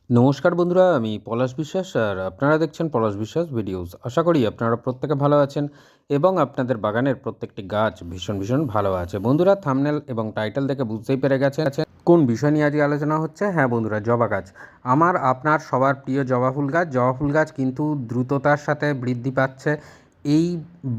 নমস্কার বন্ধুরা, আমি পলাশ বিশ্বাস আর আপনারা দেখছেন পলাশ বিশ্বাস ভিডিওস। আশা করি আপনারা প্রত্যেকে ভালো আছেন এবং আপনাদের বাগানের প্রত্যেকটি গাছ ভীষণ ভালো আছে। বন্ধুরা, থাম্বনেল এবং টাইটেল দেখে বুঝতেই পেরে গেছেন কোন বিষয় নিয়ে আজকে আলোচনা হচ্ছে। হ্যাঁ বন্ধুরা, জবা গাছ আমার আপনার সবার প্রিয় জবা ফুল গাছ। জবা ফুল গাছ কিন্তু দ্রুততার সাথে বৃদ্ধি পাচ্ছে এই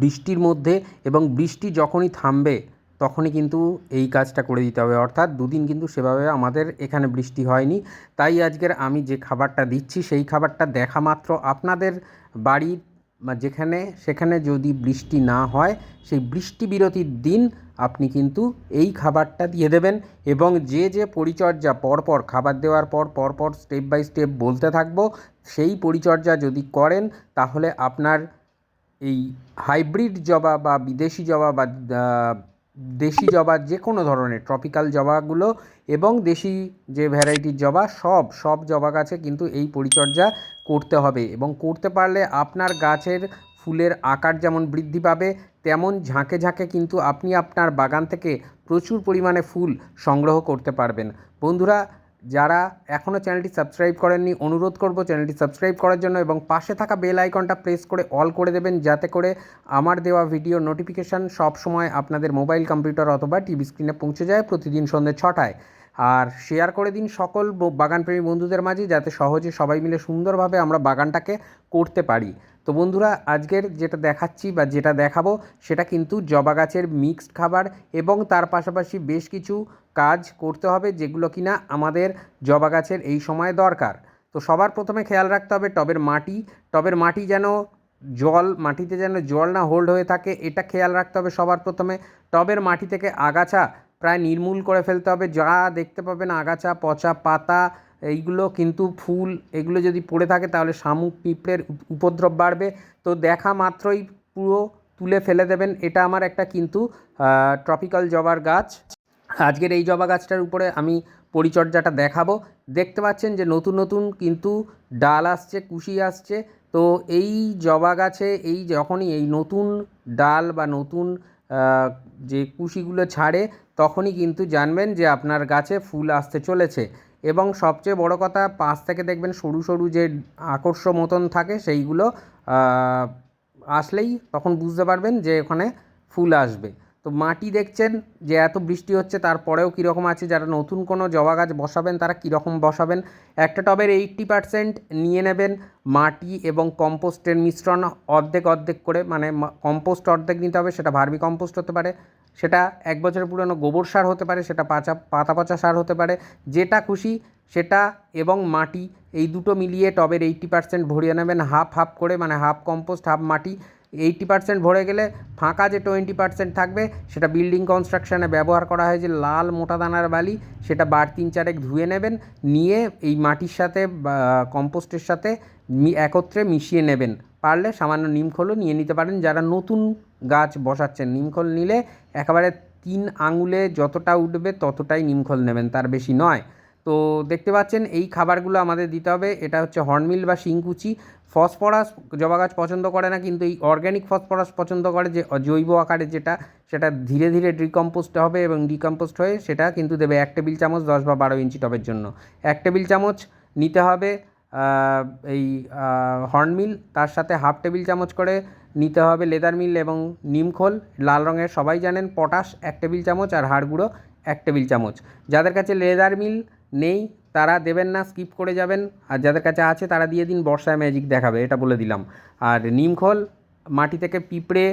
বৃষ্টির মধ্যে, এবং বৃষ্টি যখনই থামবে তখনই কিন্তু এই কাজটা করে দিতে হবে। অর্থাৎ দুদিন কিন্তু সেভাবে আমাদের এখানে বৃষ্টি হয়নি। তাই আজকের আমি যে খাবারটা দিচ্ছি সেই খাবারটা দেখা মাত্র আপনাদের বাড়ির যেখানে সেখানে যদি বৃষ্টি না হয়, সেই বৃষ্টি বিরতির দিন আপনি কিন্তু এই খাবারটা দিয়ে দেবেন। এবং যে পরিচর্যা পরপর খাবার দেওয়ার পরপর স্টেপ বাই স্টেপ বলতে থাকবো, সেই পরিচর্যা যদি করেন তাহলে আপনার এই হাইব্রিড জবা বা বিদেশি জবা বা দেশি জবা, যে কোনো ধরনের ট্রপিক্যাল জবাগুলো এবং দেশি যে ভ্যারাইটির জবা, সব জবা গাছে কিন্তু এই পরিচর্যা করতে হবে। এবং করতে পারলে আপনার গাছের ফুলের আকার যেমন বৃদ্ধি পাবে, তেমন ঝাঁকে ঝাঁকে কিন্তু আপনি আপনার বাগান থেকে প্রচুর পরিমাণে ফুল সংগ্রহ করতে পারবেন। বন্ধুরা, যারা এখনও চ্যানেলটি সাবস্ক্রাইব করেননি, অনুরোধ করব চ্যানেলটি সাবস্ক্রাইব করার জন্য এবং পাশে থাকা বেল আইকনটা প্রেস করে অল করে দেবেন, যাতে করে আমার দেওয়া ভিডিও নোটিফিকেশান সবসময় আপনাদের মোবাইল, কম্পিউটার অথবা টিভি স্ক্রিনে পৌঁছে যায় প্রতিদিন সন্ধ্যে 6টায়। আর শেয়ার করে দিন সকল বাগানপ্রেমী বন্ধুদের মাঝে, যাতে সহজে সবাই মিলে সুন্দরভাবে আমরা বাগানটাকে করতে পারি। তো বন্ধুরা, আজকের যেটা দেখাচ্ছি বা যেটা দেখাবো সেটা কিন্তু জবা গাছের মিক্সড খাবার, এবং তার পাশাপাশি বেশ কিছু কাজ করতে হবে যেগুলো কিনা আমাদের জবা গাছের এই সময় দরকার। তো সবার প্রথমে খেয়াল রাখতে হবে টবের মাটি যেন মাটিতে যেন জল না হোল্ড হয়ে থাকে, এটা খেয়াল রাখতে হবে সবার প্রথমে। টবের মাটি থেকে আগাছা প্রায় নির্মূল করে ফেলতে হবে। যা দেখতে পাবেন আগাছা, পচা পাতা, এইগুলো কিন্তু ফুল, এগুলো যদি পড়ে থাকে তাহলে শামুক পিঁপড়ের উপদ্রব বাড়বে। তো দেখা মাত্রই পুরো তুলে ফেলে দেবেন। এটা আমার একটা কিন্তু ট্রপিক্যাল জবার গাছ। আজকের এই জবা গাছটার উপরে আমি পরিচর্যাটা দেখাবো। দেখতে পাচ্ছেন যে নতুন কিন্তু ডাল আসছে, কুশি আসছে। তো এই জবা গাছে যখনই এই নতুন ডাল বা নতুন যে কুশিগুলো ছাড়ে, তখনই কিন্তু জানবেন যে আপনার গাছে ফুল আসতে চলেছে। এবং সবচেয়ে বড় কথা, পাশ থেকে দেখবেন সরু যে আকর্ষ মতন থাকে, সেইগুলো আসলেই তখন বুঝতে পারবেন যে ওখানে ফুল আসবে। তো মাটি দেখছেন যে এত বৃষ্টি হচ্ছে তারপরেও কীরকম আছে। যারা নতুন কোনো জবা গাছ বসাবেন তারা কীরকম বসাবেন, একটা টবের 80% নিয়ে নেবেন মাটি এবং কম্পোস্টের মিশ্রণ, অর্ধেক করে, মানে কম্পোস্ট অর্ধেক নিতে হবে। সেটা ভার্মি কম্পোস্ট হতে পারে, সেটা 1 বছরের পুরনো গোবর সার হতে পারে, সেটা পাতা পচা সার হতে পারে, যেটা খুশি সেটা। এবং মাটি, এই দুটো মিলিয়ে টবের 80% ভরিয়ে নেবেন হাফ করে, মানে হাফ কম্পোস্ট হাফ মাটি। 80% ভরে গেলে ফাঁকা যে 20% থাকবে, সেটা বিল্ডিং কনস্ট্রাকশানে ব্যবহার করা হয় যে লাল মোটা দানার বালি, সেটা 3-4 ধুয়ে নেবেন, নিয়ে এই মাটির সাথে বা কম্পোস্টের সাথে একত্রে মিশিয়ে নেবেন। পারলে সামান্য নিমখোলও নিয়ে নিতে পারেন। যারা নতুন গাছ বসাচ্ছেন, নিমখোল নিলে একেবারে 3 আঙুলে যতটা উঠবে ততটাই নিমখোল নেবেন, তার বেশি নয়। তো দেখতে পাচ্ছেন এই খাবারগুলো আমাদের দিতে হবে। এটা হচ্ছে হর্নমিল বা শিংকুচি। ফসফরাস জবা গাছ পছন্দ করে না, কিন্তু এই অর্গ্যানিক ফসফরাস পছন্দ করে, যে জৈব আকারে যেটা, সেটা ধীরে ডিকম্পোস্ট হবে এবং ডিকম্পোস্ট হয়ে সেটা কিন্তু দেবে 1 টেবিল চামচ 10 বা 12 ইঞ্চি টবের জন্য। 1 টেবিল চামচ নিতে হবে এই হর্নমিল, তার সাথে হাফ টেবিল চামচ করে নিতে হবে লেদার মিল এবং নিমখোল লাল রঙের, সবাই জানেন। পটাশ 1 টেবিল চামচ আর হাড় গুঁড়ো 1 টেবিল চামচ। যাদের কাছে লেদার মিল নেই তারা দেবেন না, স্কিপ করে যাবেন। আর যাদের কাছে আছে তারা দিয়ে দিন, বর্ষায় ম্যাজিক দেখাবে, এটা বলে দিলাম। আর নিমখোল মাটি থেকে পিঁপড়ে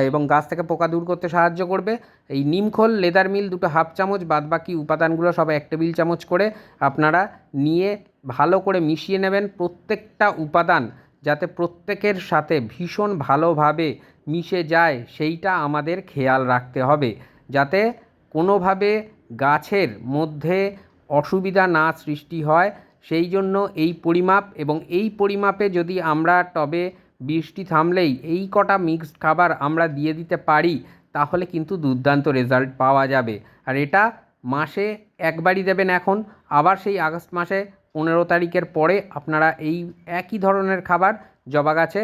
এবং গাছ থেকে পোকা দূর করতে সাহায্য করবে। এই নিমখোল, লেদার মিল দুটো হাফ চামচ, বাদবাকি উপাদানগুলো সব 1 টেবিল চামচ করে আপনারা নিয়ে ভালো করে মিশিয়ে নেবেন। প্রত্যেকটা উপাদান যাতে প্রত্যেকের সাথে ভীষণ ভালোভাবে মিশে যায়, সেইটা আমাদের খেয়াল রাখতে হবে, যাতে কোনোভাবে গাছের মধ্যে অসুবিধা না সৃষ্টি হয়। সেই জন্য এই পরিমাপ, এবং এই পরিমাপে যদি আমরা টবে বৃষ্টি থামলেই এই কটা মিক্সড খাবার আমরা দিয়ে দিতে পারি, তাহলে কিন্তু দুর্দান্ত রেজাল্ট পাওয়া যাবে। আর এটা মাসে একবারই দেবেন এখন, আবার সেই আগস্ট মাসে 15 তারিখের পরে আপনারা এই একই ধরনের খাবার জবা গাছে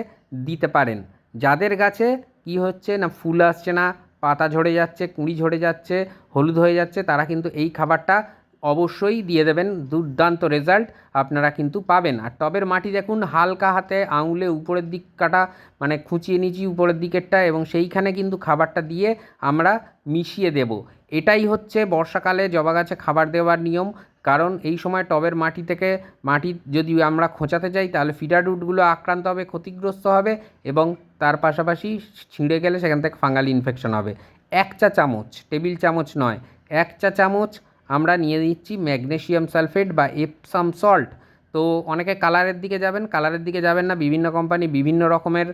দিতে পারেন। যাদের গাছে কি হচ্ছে না, ফুল আসছে না, পাতা ঝরে যাচ্ছে, কুঁড়ি ঝরে যাচ্ছে, হলুদ হয়ে যাচ্ছে, তারা কিন্তু এই খাবারটা অবশ্যই দিয়ে দেবেন, দুর্দান্ত রেজাল্ট আপনারা কিন্তু পাবেন। আর টবের মাটি দেখুন হালকা হাতে আঙুলে উপরের দিক কাটা মানে খুঁচিয়ে নিয়েছি উপরের দিকেরটা, এবং সেইখানে কিন্তু খাবারটা দিয়ে আমরা মিশিয়ে দেব। এটাই হচ্ছে বর্ষাকালে জবা গাছে খাবার দেওয়ার নিয়ম। কারণ এই সময় টবের মাটি থেকে মাটি যদি আমরা খোঁচাতে যাই তাহলে ফিডার রুটগুলো আক্রান্ত হবে, ক্ষতিগ্রস্ত হবে, এবং তার পাশাপাশি ছিঁড়ে গেলে সেখান থেকে ফাঙ্গাল ইনফেকশন হবে। 1 চা চামচ, টেবিল চামচ নয়, 1 চা চামচ আমরা নিয়ে নিচ্ছি ম্যাগনেসিয়াম সালফেট বা এপসাম সল্ট। তো অনেকে কালারের দিকে যাবেন, কালারের দিকে যাবেন না, বিভিন্ন কোম্পানি বিভিন্ন রকমের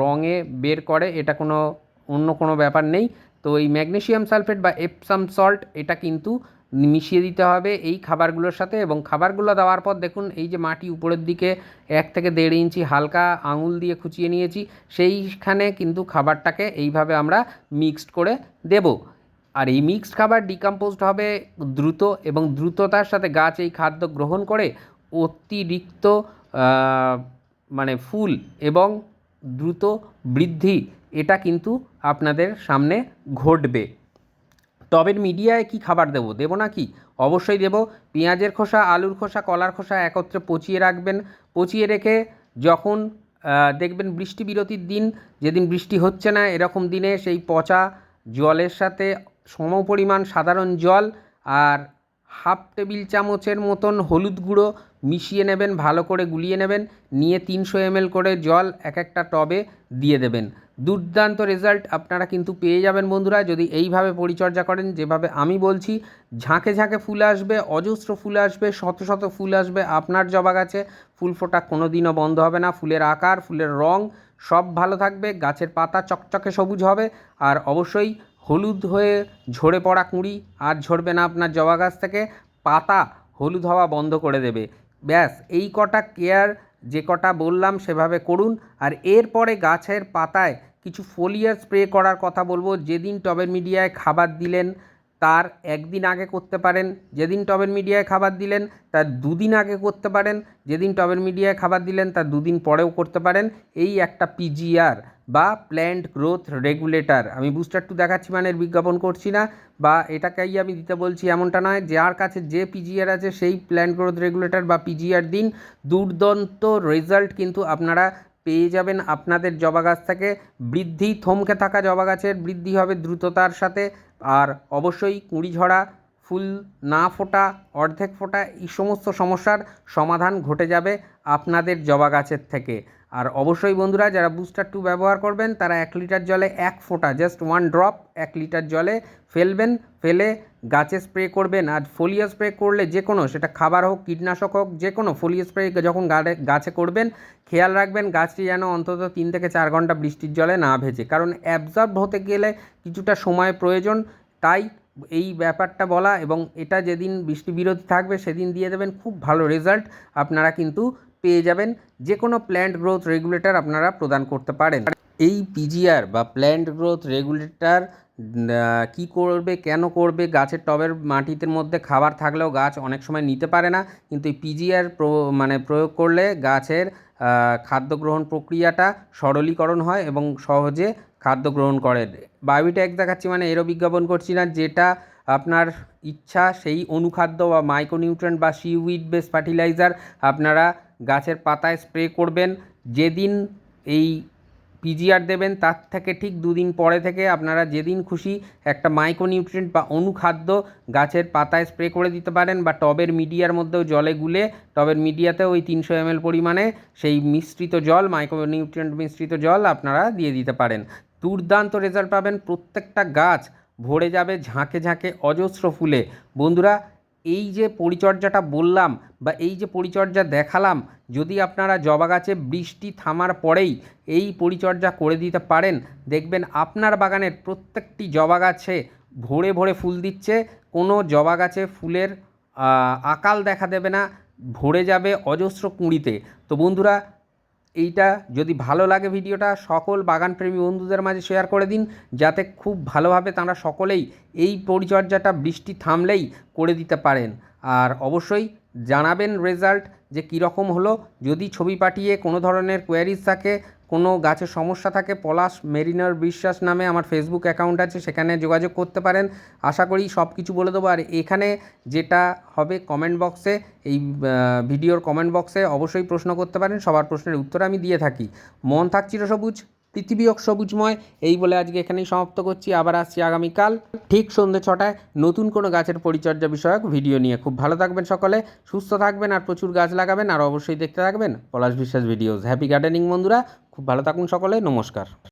রঙে বের করে, এটা কোনো অন্য কোনো ব্যাপার নেই। তো এই ম্যাগনেসিয়াম সালফেট বা এপসাম সল্ট এটা কিন্তু মিশিয়ে দিতে হবে এই খাবারগুলোর সাথে। এবং খাবারগুলো দেওয়ার পর দেখুন এই যে মাটি উপরের দিকে 1 থেকে 1.5 ইঞ্চি হালকা আঙুল দিয়ে খুঁচিয়ে নিয়েছি, সেইখানে কিন্তু খাবারটাকে এইভাবে আমরা মিক্সড করে দেব। আর এই মিক্সড খাবার ডিকম্পোজড হবে দ্রুত, এবং দ্রুততার সাথে গাছ এই খাদ্য গ্রহণ করে অতিরিক্ত মানে ফুল এবং দ্রুত বৃদ্ধি এটা কিন্তু আপনাদের সামনে ঘটবে। টবের মিডিয়ায় কি খাবার দেবো, দেবো না কি? অবশ্যই দেবো। পেঁয়াজের খোসা, আলুর খোসা, কলার খোসা একত্রে পচিয়ে রাখবেন। পচিয়ে রেখে যখন দেখবেন বৃষ্টি বিরতির দিন, যেদিন বৃষ্টি হচ্ছে না এরকম দিনে, সেই পচা জলের সাথে সমপরিমাণ সাধারণ জল আর হাফ টেবিল চামচের মতন হলুদ গুঁড়ো মিশিয়ে নেবেন, ভালো করে গুলিয়ে নেবেন, নিয়ে 300 ml করে জল এক একটা টবে দিয়ে দেবেন। দুর্দান্ত রেজাল্ট আপনারা কিন্তু পেয়ে যাবেন বন্ধুরা, যদি এইভাবে পরিচর্যা করেন যেভাবে আমি বলছি। ঝাঁকে ঝাঁকে ফুল আসবে, অজস্র ফুল আসবে, শত শত ফুল আসবে আপনার জবা গাছে। ফুল ফোটা কোনো দিনও বন্ধ হবে না, ফুলের আকার, ফুলের রং সব ভালো থাকবে, গাছের পাতা চকচকে সবুজ হবে, আর অবশ্যই হলুদ হয়ে ঝরে পড়া কুঁড়ি আর ঝরবে না আপনার জবা গাছ থেকে, পাতা হলুদ হওয়া বন্ধ করে দেবে। ব্যাস এই কটা কেয়ার যে কটা বললাম সেভাবে করুন। আর এরপরে গাছের পাতায় কিছু ফোলিয়ার স্প্রে করার কথা বলবো। যেদিন টবের মিডিয়ায় খাবার দিলেন তার 1 দিন আগে করতে পারেন, যেদিন টবের মিডিয়ায় খাবার দিলেন তার 2 দিন আগে করতে পারেন, যেদিন টবের মিডিয়ায় খাবার দিলেন তার 2 দিন পরেও করতে পারেন। এই একটা পিজিআর বা প্ল্যান্ট গ্রোথ রেগুলেটর, আমি বুস্টার 2 দেখাচ্ছি মানে বিজ্ঞাপন করছি না, বা এটাকেই আমি দিতে বলছি এমনটা নয়। যার কাছে যে পিজিআর আছে সেই প্ল্যান্ট গ্রোথ রেগুলেটর বা পিজিআর দিন, দুর্দান্ত রেজাল্ট কিন্তু আপনারা পেয়ে যাবেন আপনাদের জবা গাছ থেকে। বৃদ্ধি, থমকে থাকা জবা গাছের বৃদ্ধি হবে দ্রুততার সাথে, আর অবশ্যই কুঁড়ি ঝরা, ফুল না ফোটা, অর্ধেক ফোটা, এই সমস্ত সমস্যার সমাধান ঘটে যাবে আপনাদের জবা গাছের থেকে। আর অবশ্যই বন্ধুরা যারা বুস্টার 2 ব্যবহার করবেন তারা 1 লিটার জলে 1 ফোঁটা, জাস্ট 1 ড্রপ 1 লিটার জলে ফেলবেন, ফেলে গাছে স্প্রে করবেন। আর ফোলিয়া স্প্রে করলে যে কোনো, সেটা খাবার হোক, কীটনাশক হোক, যে কোনো ফোলিয়া স্প্রে যখন গাছে করবেন খেয়াল রাখবেন গাছটি যেন অন্তত 3 থেকে 4 ঘন্টা বৃষ্টির জলে না ভেজে, কারণ অ্যাবজর্ব হতে গেলে কিছুটা সময় প্রয়োজন। তাই এই ব্যাপারটা বলা, এবং এটা যেদিন বৃষ্টি বিরতি থাকবে সেদিন দিয়ে দেবেন, খুব ভালো রেজাল্ট আপনারা কিন্তু পেয়ে যাবেন। যে কোনো প্ল্যান্ট গ্রোথ রেগুলেটর আপনারা প্রদান করতে পারেন। এই পিজিআর বা প্ল্যান্ট গ্রোথ রেগুলেটর কী করবে, কেন করবে? গাছের টবের মাটিতে মধ্যে খাবার থাকলেও গাছ অনেক সময় নিতে পারে না, কিন্তু এই পিজিআর প্রয়োগ করলে গাছের খাদ্য গ্রহণ প্রক্রিয়াটা সরলীকরণ হয় এবং সহজে খাদ্য গ্রহণ করে। বায়োটেক দেখাচ্ছি মানে এরও বিজ্ঞাপন করছি না, যেটা আপনার ইচ্ছা সেই অনুখাদ্য বা মাইক্রোনিউট্রিয়েন্ট বা সিউইড বেস ফার্টিলাইজার আপনারা গাছের পাতায় স্প্রে করবেন। যেদিন এই পিজিআর দেবেন তার থেকে ঠিক 2 দিন পরে থেকে আপনারা যেদিন খুশি একটা মাইক্রোনিউট্রিয়েন্ট বা অনুখাদ্য গাছের পাতায় স্প্রে করে দিতে পারেন, বা টবের মিডিয়ার মধ্যেও জলে গুলে টবের মিডিয়াতেও ওই 300 ml পরিমাণে সেই মিশ্রিত জল, মাইক্রোনিউট্রিয়েন্ট মিশ্রিত জল আপনারা দিয়ে দিতে পারেন। দুর্দান্ত রেজাল্ট পাবেন, প্রত্যেকটা গাছ ভরে যাবে ঝাঁকে ঝাঁকে অজস্র ফুলে। বন্ধুরা এই যে পরিচর্যাটা বললাম বা এই যে পরিচর্যা দেখালাম, যদি আপনারা জবা গাছে বৃষ্টি থামার পরেই এই পরিচর্যা করে দিতে পারেন, দেখবেন আপনার বাগানের প্রত্যেকটি জবা গাছে ভরে ভরে ফুল দিচ্ছে, কোনো জবা গাছে ফুলের আকাল দেখা দেবে না, ভরে যাবে অজস্র কুঁড়িতে। তো বন্ধুরা এইটা যদি ভালো লাগে ভিডিওটা সকল বাগানপ্রেমী বন্ধুদের মাঝে শেয়ার করে দিন, যাতে খুব ভালোভাবে তারা সকলেই এই পরিচর্যাটা বৃষ্টি থামলেই করে দিতে পারেন। আর অবশ্যই জানাবেন রেজাল্ট যে কীরকম হলো। যদি ছবি পাঠিয়ে কোনো ধরনের কোয়ারিজ থাকে কোনো গাছের সমস্যা থাকে পলাশ মেরিনার বিশ্বাস নামে আমার ফেসবুক অ্যাকাউন্ট আছে, সেখানে যোগাযোগ করতে পারেন। আশা করি সব কিছু বলে দেবো। আর এখানে যেটা হবে কমেন্ট বক্সে, এই ভিডিওর কমেন্ট বক্সে অবশ্যই প্রশ্ন করতে পারেন, সবার প্রশ্নের উত্তর আমি দিয়ে থাকি। মন থাক চিরসবুজ, পৃথিবী হোক সবুজময়, এই বলে আজকে এখানেই সমাপ্ত করছি। আবার আসছি আগামীকাল ঠিক সন্ধ্যে 6টায় নতুন কোনো গাছের পরিচর্যা বিষয়ক ভিডিও নিয়ে। খুব ভালো থাকবেন সকলে, সুস্থ থাকবেন, আর প্রচুর গাছ লাগাবেন, আর অবশ্যই দেখতে থাকবেন পলাশ বিশ্বাস ভিডিওস। হ্যাপি গার্ডেনিং বন্ধুরা, খুব ভালো থাকুন সকলে, নমস্কার।